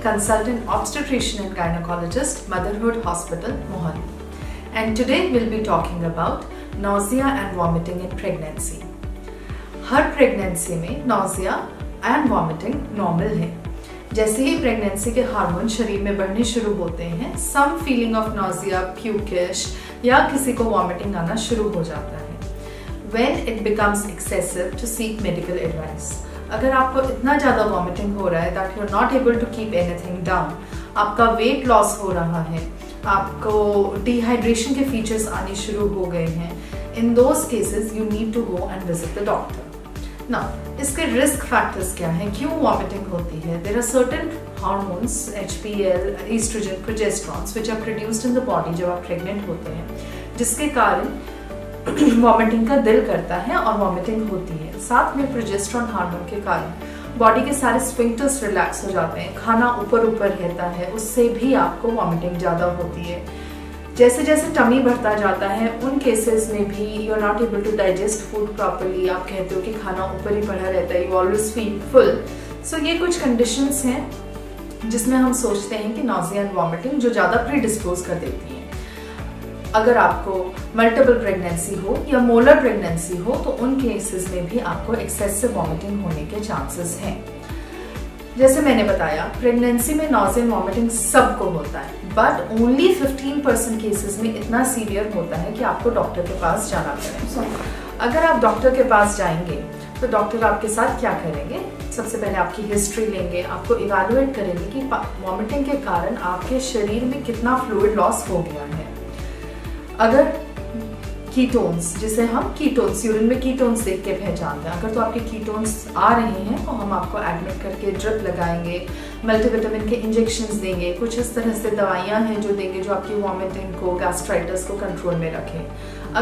consultant obstetrician and gynecologist, Motherhood Hospital, Mohali. And today we'll be talking about nausea and vomiting in pregnancy. Her pregnancy में nausea and vomiting normal है. जैसे ही pregnancy के hormone शरीर में बढ़ने शुरू होते हैं, some feeling of nausea, pukish या किसी को vomiting आना शुरू हो जाता है. When it becomes excessive, to seek medical advice. अगर आपको इतना ज़्यादा वॉमिटिंग हो रहा है that you're not able to keep anything down, आपका वेट लॉस हो रहा है, आपको डिहाइड्रेशन के फीचर्स आने शुरू हो गए हैं, in those cases you need to go and visit the doctor. Now, इसके रिस्क फैक्टर्स क्या हैं, क्यों वॉमिटिंग होती है? There are certain hormones, HPL, estrogen, progesteron, which are produced in the body जब आप प्रेग्नेंट होते हैं, जिसके कारण वॉमिटिंग का दिल करता है और वॉमिटिंग होती है. साथ में प्रोजेस्टेरॉन हार्मोन के कारण बॉडी के सारे स्फिंक्टर्स रिलैक्स हो जाते हैं, खाना ऊपर ऊपर रहता है, उससे भी आपको वॉमिटिंग ज़्यादा होती है. जैसे जैसे टमी बढ़ता जाता है, उन केसेस में भी you are not able to digest food properly. आप कहते हो कि खाना ऊपर ही पड़ा रहता है, यू ऑलवेज फील फुल. सो ये कुछ कंडीशंस हैं जिसमें हम सोचते हैं कि नॉजिया एंड वॉमिटिंग जो ज़्यादा प्रीडिस्पोज कर देती है. अगर आपको मल्टीपल प्रेगनेंसी हो या मोलर प्रेगनेंसी हो तो उन केसेस में भी आपको एक्सेसिव वॉमिटिंग होने के चांसेस हैं. जैसे मैंने बताया, प्रेगनेंसी में नॉजिया एंड वॉमिटिंग सबको होता है, बट ओनली 15% केसेस में इतना सीवियर होता है कि आपको डॉक्टर के पास जाना पड़े. अगर आप डॉक्टर के पास जाएंगे तो डॉक्टर आपके साथ क्या करेंगे? सबसे पहले आपकी हिस्ट्री लेंगे, आपको इवैल्यूएट करेंगे कि वॉमिटिंग के कारण आपके शरीर में कितना फ्लूइड लॉस हो गया है. अगर कीटोन्स, जिसे हम कीटोन्स, यूरिन में कीटोन्स देख के पहचानते हैं, अगर तो आपके कीटोन्स आ रहे हैं तो हम आपको एडमिट करके ड्रिप लगाएंगे, मल्टीविटामिन के इंजेक्शंस देंगे, कुछ इस तरह से दवाइयां हैं जो देंगे जो आपकी वॉमिटिंग को, गैस्ट्राइटिस को कंट्रोल में रखें.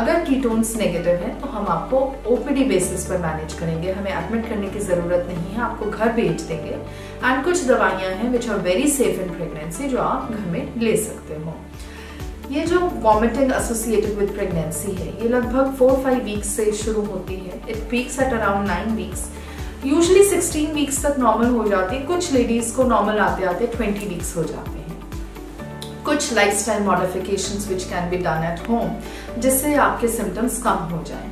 अगर कीटोन्स नेगेटिव हैं तो हम आपको ओपीडी बेसिस पर मैनेज करेंगे, हमें एडमिट करने की ज़रूरत नहीं है, आपको घर भेज देंगे. एंड कुछ दवाइयाँ हैं which are very safe in pregnancy जो आप घर में ले सकते हो. ये जो वॉमिटिंग एसोसिएटेड विद प्रेगनेंसी है, ये लगभग 4-5 वीक्स से शुरू होती है. It peaks at around 9 weeks. Usually 16 weeks तक नॉर्मल हो जाती है. कुछ लेडीज को नॉर्मल आते आते 20 वीक्स हो जाते हैं. कुछ lifestyle modifications which can be done at home जिससे आपके सिम्टम्स कम हो जाएं.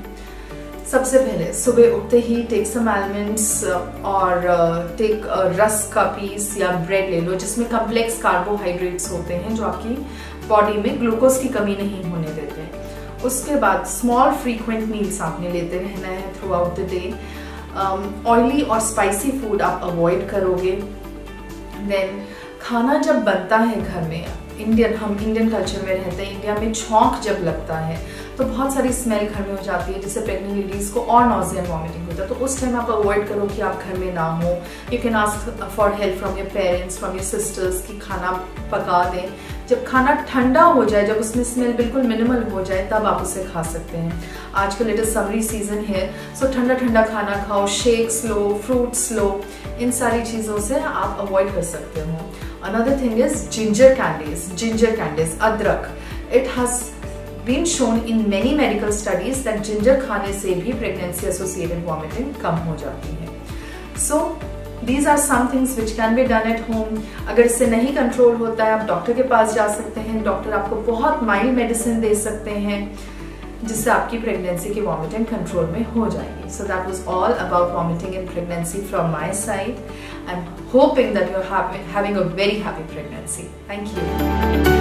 सबसे पहले सुबह उठते ही टेक सम आलमंड्स और टेक रस्क का पीस या ब्रेड ले लो जिसमें कम्प्लेक्स कार्बोहाइड्रेट्स होते हैं जो आपकी बॉडी में ग्लूकोज की कमी नहीं होने देते. उसके बाद स्मॉल फ्रीक्वेंट मील्स आपने लेते रहना है through out the day. Oily और स्पाइसी फूड आप अवॉइड करोगे. देन खाना जब बनता है घर में, हम इंडियन कल्चर में रहते हैं, इंडिया में छौंक जब लगता है तो बहुत सारी स्मेल घर में हो जाती है जिससे प्रेग्नेंट लेडीज को और नॉजिया एंड वॉमिटिंग होता है. तो उस टाइम आप अवॉइड करो कि आप घर में ना हो. You can ask for help from your parents, from your sisters कि खाना पका दें. जब खाना ठंडा हो जाए, जब उसमें स्मेल बिल्कुल मिनिमल हो जाए, तब आप उसे खा सकते हैं. आजकल इट इज समरी सीजन है, सो ठंडा ठंडा खाना खाओ, शेक्स लो, फ्रूट्स लो, इन सारी चीज़ों से आप अवॉइड कर सकते हो. Another thing is ginger candies, adrak. It has been shown in many medical studies that ginger खाने से भी प्रेगनेंसी एसोसिएटेड वॉमिटिंग कम हो जाती है. So these are some things which can be done at home. अगर इससे नहीं कंट्रोल होता है, आप डॉक्टर के पास जा सकते हैं. डॉक्टर आपको बहुत माइल्ड मेडिसिन दे सकते हैं जिससे आपकी प्रेगनेंसी की वॉमिटिंग कंट्रोल में हो जाएगी. So that was all about vomiting in pregnancy from my side. I'm hoping that you're having a very happy pregnancy. Thank you.